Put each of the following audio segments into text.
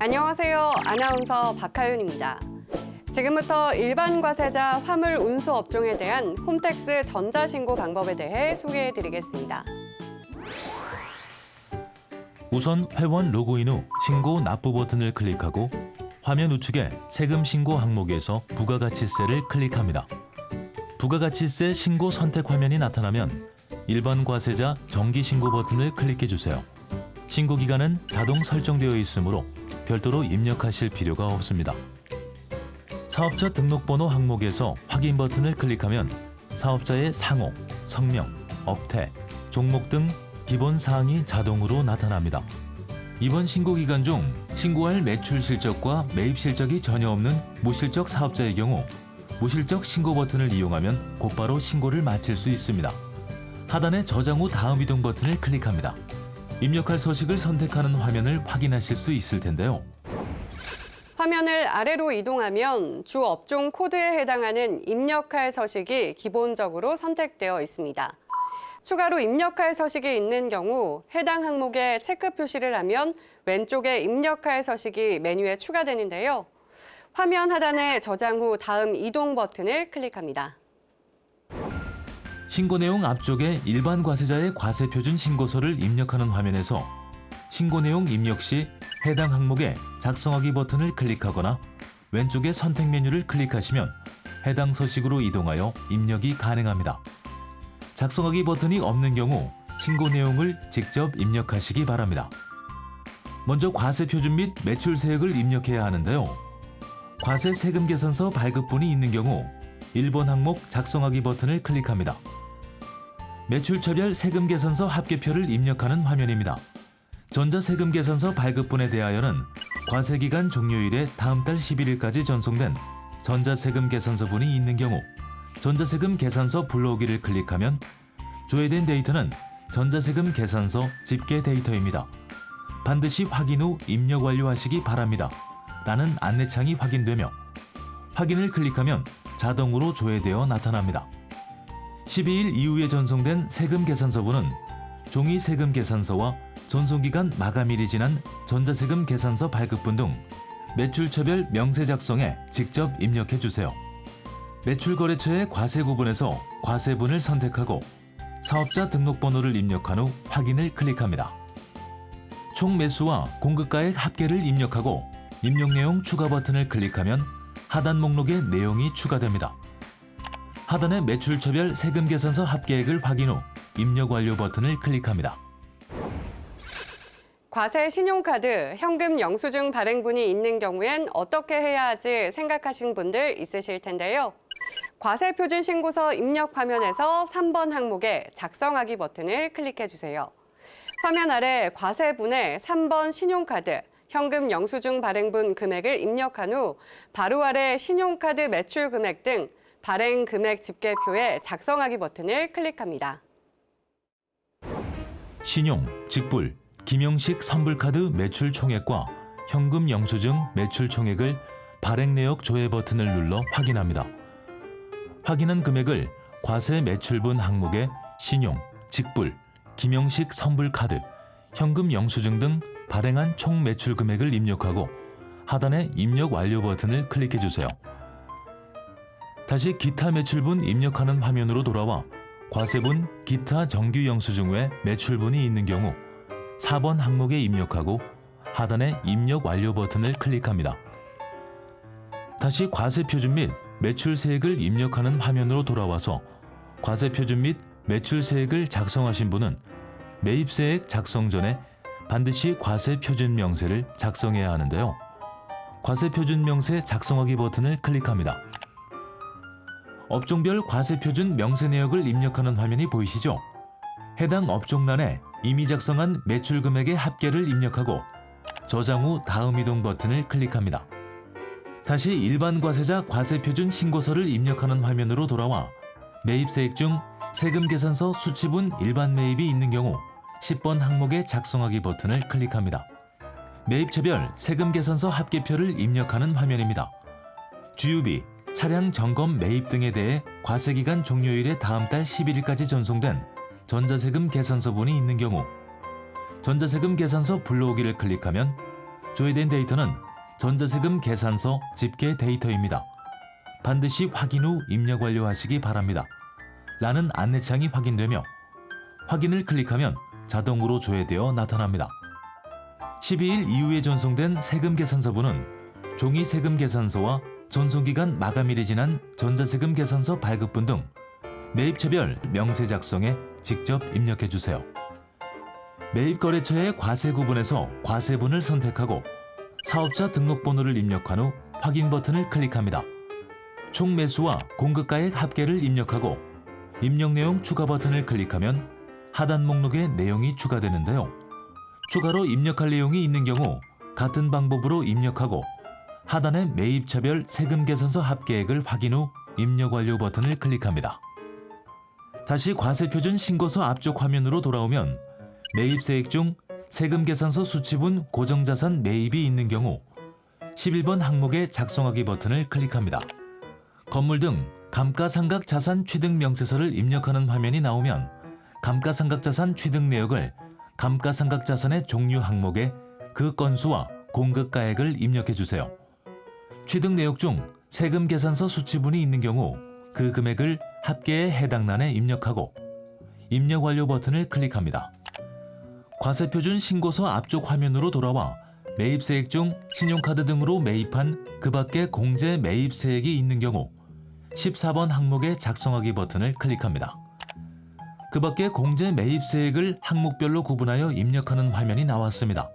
안녕하세요. 아나운서 박하윤입니다. 지금부터 일반 과세자 화물 운수 업종에 대한 홈택스 전자신고 방법에 대해 소개해드리겠습니다. 우선 회원 로그인 후 신고 납부 버튼을 클릭하고 화면 우측에 세금 신고 항목에서 부가가치세를 클릭합니다. 부가가치세 신고 선택 화면이 나타나면 일반 과세자 정기 신고 버튼을 클릭해 주세요. 신고 기간은 자동 설정되어 있으므로 별도로 입력하실 필요가 없습니다. 사업자 등록번호 항목에서 확인 버튼을 클릭하면 사업자의 상호, 성명, 업태, 종목 등 기본 사항이 자동으로 나타납니다. 이번 신고 기간 중 신고할 매출 실적과 매입 실적이 전혀 없는 무실적 사업자의 경우 무실적 신고 버튼을 이용하면 곧바로 신고를 마칠 수 있습니다. 하단의 저장 후 다음 이동 버튼을 클릭합니다. 입력할 서식을 선택하는 화면을 확인하실 수 있을 텐데요. 화면을 아래로 이동하면 주 업종 코드에 해당하는 입력할 서식이 기본적으로 선택되어 있습니다. 추가로 입력할 서식이 있는 경우 해당 항목에 체크 표시를 하면 왼쪽에 입력할 서식이 메뉴에 추가되는데요. 화면 하단에 저장 후 다음 이동 버튼을 클릭합니다. 신고 내용 앞쪽에 일반 과세자의 과세 표준 신고서를 입력하는 화면에서 신고 내용 입력 시 해당 항목에 작성하기 버튼을 클릭하거나 왼쪽의 선택 메뉴를 클릭하시면 해당 서식으로 이동하여 입력이 가능합니다. 작성하기 버튼이 없는 경우 신고 내용을 직접 입력하시기 바랍니다. 먼저 과세 표준 및 매출 세액을 입력해야 하는데요. 과세 세금 계산서 발급분이 있는 경우 1번 항목 작성하기 버튼을 클릭합니다. 매출처별 세금 계산서 합계표를 입력하는 화면입니다. 전자세금 계산서 발급분에 대하여는 과세기간 종료일에 다음 달 11일까지 전송된 전자세금 계산서분이 있는 경우 전자세금 계산서 불러오기를 클릭하면 조회된 데이터는 전자세금 계산서 집계 데이터입니다. 반드시 확인 후 입력 완료하시기 바랍니다. 라는 안내창이 확인되며 확인을 클릭하면 자동으로 조회되어 나타납니다. 12일 이후에 전송된 세금 계산서분은 종이 세금 계산서와 전송기간 마감일이 지난 전자세금 계산서 발급분 등 매출처별 명세 작성에 직접 입력해 주세요. 매출거래처의 과세 구분에서 과세분을 선택하고 사업자 등록번호를 입력한 후 확인을 클릭합니다. 총 매수와 공급가액 합계를 입력하고 입력 내용 추가 버튼을 클릭하면 하단 목록에 내용이 추가됩니다. 하단의 매출처별 세금 계산서 합계액을 확인 후 입력 완료 버튼을 클릭합니다. 과세 신용카드, 현금 영수증 발행분이 있는 경우엔 어떻게 해야 하지 생각하신 분들 있으실 텐데요. 과세 표준 신고서 입력 화면에서 3번 항목에 작성하기 버튼을 클릭해 주세요. 화면 아래 과세분에 3번 신용카드, 현금 영수증 발행분 금액을 입력한 후 바로 아래 신용카드 매출 금액 등 발행 금액 집계표에 작성하기 버튼을 클릭합니다. 신용, 직불, 김영식 선불카드 매출 총액과 현금 영수증 매출 총액을 발행 내역 조회 버튼을 눌러 확인합니다. 확인한 금액을 과세 매출분 항목에 신용, 직불, 김영식 선불카드, 현금 영수증 등 발행한 총 매출 금액을 입력하고 하단의 입력 완료 버튼을 클릭해 주세요. 다시 기타 매출분 입력하는 화면으로 돌아와 과세분 기타 정규 영수증 외 매출분이 있는 경우 4번 항목에 입력하고 하단의 입력 완료 버튼을 클릭합니다. 다시 과세 표준 및 매출 세액을 입력하는 화면으로 돌아와서 과세 표준 및 매출 세액을 작성하신 분은 매입세액 작성 전에 반드시 과세 표준 명세를 작성해야 하는데요. 과세 표준 명세 작성하기 버튼을 클릭합니다. 업종별 과세 표준 명세 내역을 입력하는 화면이 보이시죠? 해당 업종란에 이미 작성한 매출 금액의 합계를 입력하고 저장 후 다음 이동 버튼을 클릭합니다. 다시 일반 과세자 과세 표준 신고서를 입력하는 화면으로 돌아와 매입세액 중 세금 계산서 수치분 일반 매입이 있는 경우 10번 항목에 작성하기 버튼을 클릭합니다. 매입처별 세금 계산서 합계표를 입력하는 화면입니다. 주유비, 차량 점검 매입 등에 대해 과세기간 종료일의 다음 달 11일까지 전송된 전자세금 계산서분이 있는 경우 전자세금 계산서 불러오기를 클릭하면 조회된 데이터는 전자세금 계산서 집계 데이터입니다. 반드시 확인 후 입력 완료하시기 바랍니다. 라는 안내창이 확인되며 확인을 클릭하면 자동으로 조회되어 나타납니다. 12일 이후에 전송된 세금 계산서부는 종이 세금 계산서와 전송기간 마감일이 지난 전자세금 계산서 발급분 등 매입처별 명세 작성에 직접 입력해 주세요. 매입거래처의 과세 구분에서 과세분을 선택하고 사업자 등록번호를 입력한 후 확인 버튼을 클릭합니다. 총 매수와 공급가액 합계를 입력하고 입력 내용 추가 버튼을 클릭하면 하단 목록에 내용이 추가되는데요. 추가로 입력할 내용이 있는 경우 같은 방법으로 입력하고 하단의 매입차별 세금 계산서 합계액을 확인 후 입력 완료 버튼을 클릭합니다. 다시 과세표준 신고서 앞쪽 화면으로 돌아오면 매입세액 중 세금 계산서 수치분 고정자산 매입이 있는 경우 11번 항목의 작성하기 버튼을 클릭합니다. 건물 등 감가상각 자산 취득 명세서를 입력하는 화면이 나오면 감가상각 자산 취득 내역을 감가상각 자산의 종류 항목에 그 건수와 공급가액을 입력해 주세요. 취득 내역 중 세금 계산서 수치분이 있는 경우 그 금액을 합계에 해당 란에 입력하고 입력 완료 버튼을 클릭합니다. 과세표준 신고서 앞쪽 화면으로 돌아와 매입세액 중 신용카드 등으로 매입한 그 밖의 공제 매입세액이 있는 경우 14번 항목의 작성하기 버튼을 클릭합니다. 그 밖의 공제 매입세액을 항목별로 구분하여 입력하는 화면이 나왔습니다.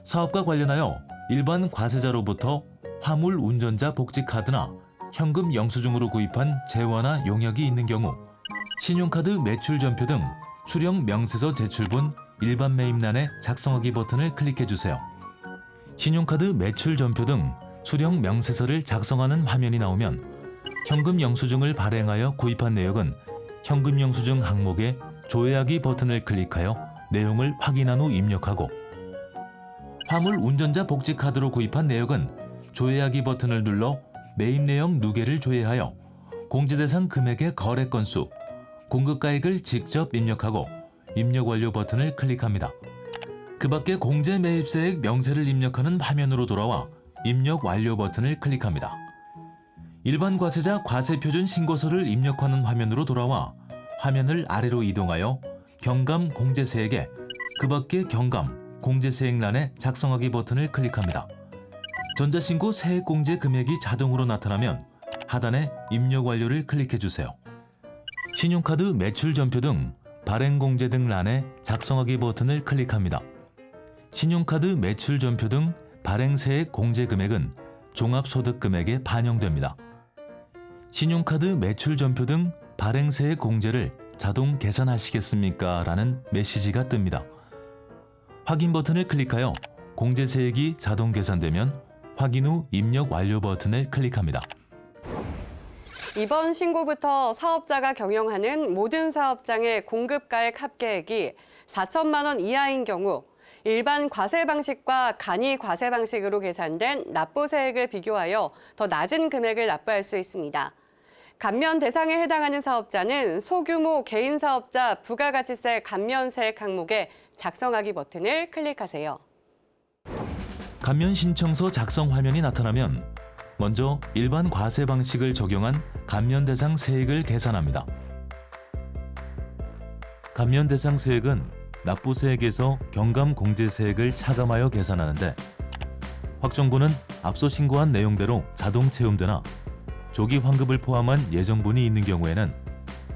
사업과 관련하여 일반 과세자로부터 화물 운전자 복지카드나 현금 영수증으로 구입한 재화나 용역이 있는 경우 신용카드 매출 전표 등 수령 명세서 제출분 일반 매입란에 작성하기 버튼을 클릭해 주세요. 신용카드 매출 전표 등 수령 명세서를 작성하는 화면이 나오면 현금 영수증을 발행하여 구입한 내역은 현금 영수증 항목에 조회하기 버튼을 클릭하여 내용을 확인한 후 입력하고 화물 운전자 복지카드로 구입한 내역은 조회하기 버튼을 눌러 매입 내역 누계를 조회하여 공제대상 금액의 거래 건수, 공급가액을 직접 입력하고 입력 완료 버튼을 클릭합니다. 그 밖에 공제 매입세액 명세를 입력하는 화면으로 돌아와 입력 완료 버튼을 클릭합니다. 일반 과세자 과세표준 신고서를 입력하는 화면으로 돌아와 화면을 아래로 이동하여 경감 공제세액에 그 밖에 경감 공제세액란에 작성하기 버튼을 클릭합니다. 전자신고 세액공제 금액이 자동으로 나타나면 하단에 입력 완료를 클릭해 주세요. 신용카드 매출 전표 등 발행공제 등 란에 작성하기 버튼을 클릭합니다. 신용카드 매출 전표 등 발행세액 공제 금액은 종합소득금액에 반영됩니다. 신용카드 매출 전표 등 발행세액 공제를 자동 계산하시겠습니까? 라는 메시지가 뜹니다. 확인 버튼을 클릭하여 공제세액이 자동 계산되면 확인 후 입력 완료 버튼을 클릭합니다. 이번 신고부터 사업자가 경영하는 모든 사업장의 공급가액 합계액이 4천만 원 이하인 경우 일반 과세 방식과 간이 과세 방식으로 계산된 납부세액을 비교하여 더 낮은 금액을 납부할 수 있습니다. 감면 대상에 해당하는 사업자는 소규모 개인 사업자 부가가치세 감면세액 항목에 작성하기 버튼을 클릭하세요. 감면 신청서 작성 화면이 나타나면 먼저 일반 과세 방식을 적용한 감면 대상 세액을 계산합니다. 감면 대상 세액은 납부세액에서 경감 공제세액을 차감하여 계산하는데 확정분은 앞서 신고한 내용대로 자동 채움되나 조기 환급을 포함한 예정분이 있는 경우에는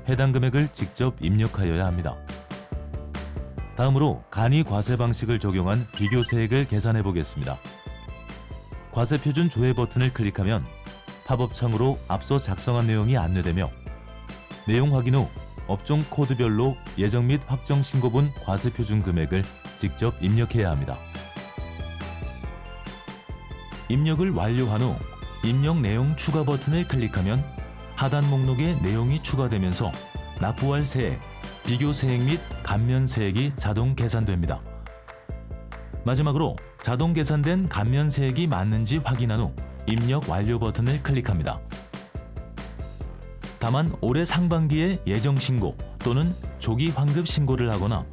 해당 금액을 직접 입력하여야 합니다. 다음으로 간이 과세 방식을 적용한 비교세액을 계산해 보겠습니다. 과세표준 조회 버튼을 클릭하면 팝업 창으로 앞서 작성한 내용이 안내되며 내용 확인 후 업종 코드별로 예정 및 확정 신고분 과세표준 금액을 직접 입력해야 합니다. 입력을 완료한 후 입력 내용 추가 버튼을 클릭하면 하단 목록에 내용이 추가되면서 납부할 세액, 비교세액 및 감면세액이 자동 계산됩니다. 마지막으로 자동 계산된 감면세액이 맞는지 확인한 후 입력 완료 버튼을 클릭합니다. 다만 올해 상반기에 예정 신고 또는 조기 환급 신고를 하거나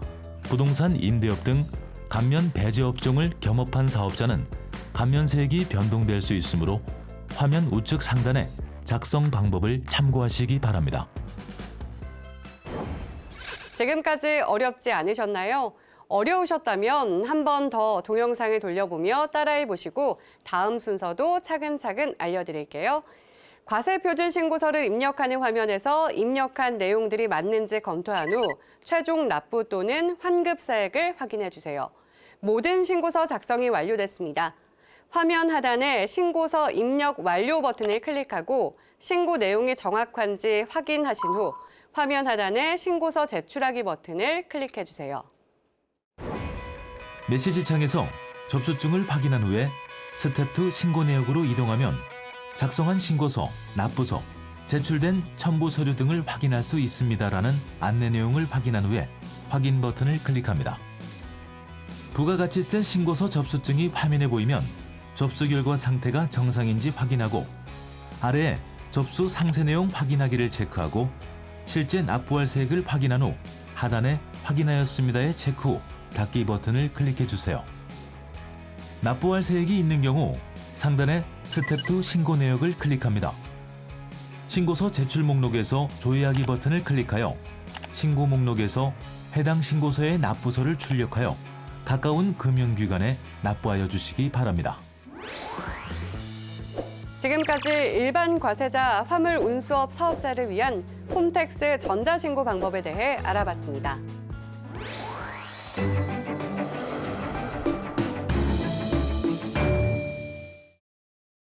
부동산 임대업 등 감면 배제 업종을 겸업한 사업자는 감면세액이 변동될 수 있으므로 화면 우측 상단의 작성 방법을 참고하시기 바랍니다. 지금까지 어렵지 않으셨나요? 어려우셨다면 한 번 더 동영상을 돌려보며 따라해 보시고 다음 순서도 차근차근 알려드릴게요. 과세표준 신고서를 입력하는 화면에서 입력한 내용들이 맞는지 검토한 후 최종 납부 또는 환급사액을 확인해 주세요. 모든 신고서 작성이 완료됐습니다. 화면 하단에 신고서 입력 완료 버튼을 클릭하고 신고 내용이 정확한지 확인하신 후 화면 하단에 신고서 제출하기 버튼을 클릭해 주세요. 메시지 창에서 접수증을 확인한 후에 스텝 2 신고 내역으로 이동하면 작성한 신고서, 납부서, 제출된 첨부 서류 등을 확인할 수 있습니다라는 안내 내용을 확인한 후에 확인 버튼을 클릭합니다. 부가가치세 신고서 접수증이 화면에 보이면 접수 결과 상태가 정상인지 확인하고 아래에 접수 상세 내용 확인하기를 체크하고 실제 납부할 세액을 확인한 후 하단에 확인하였습니다에 체크 후 닫기 버튼을 클릭해 주세요. 납부할 세액이 있는 경우 상단에 스텝 2 신고 내역을 클릭합니다. 신고서 제출 목록에서 조회하기 버튼을 클릭하여 신고 목록에서 해당 신고서의 납부서를 출력하여 가까운 금융기관에 납부하여 주시기 바랍니다. 지금까지 일반 과세자 화물 운수업 사업자를 위한 홈택스 전자신고 방법에 대해 알아봤습니다.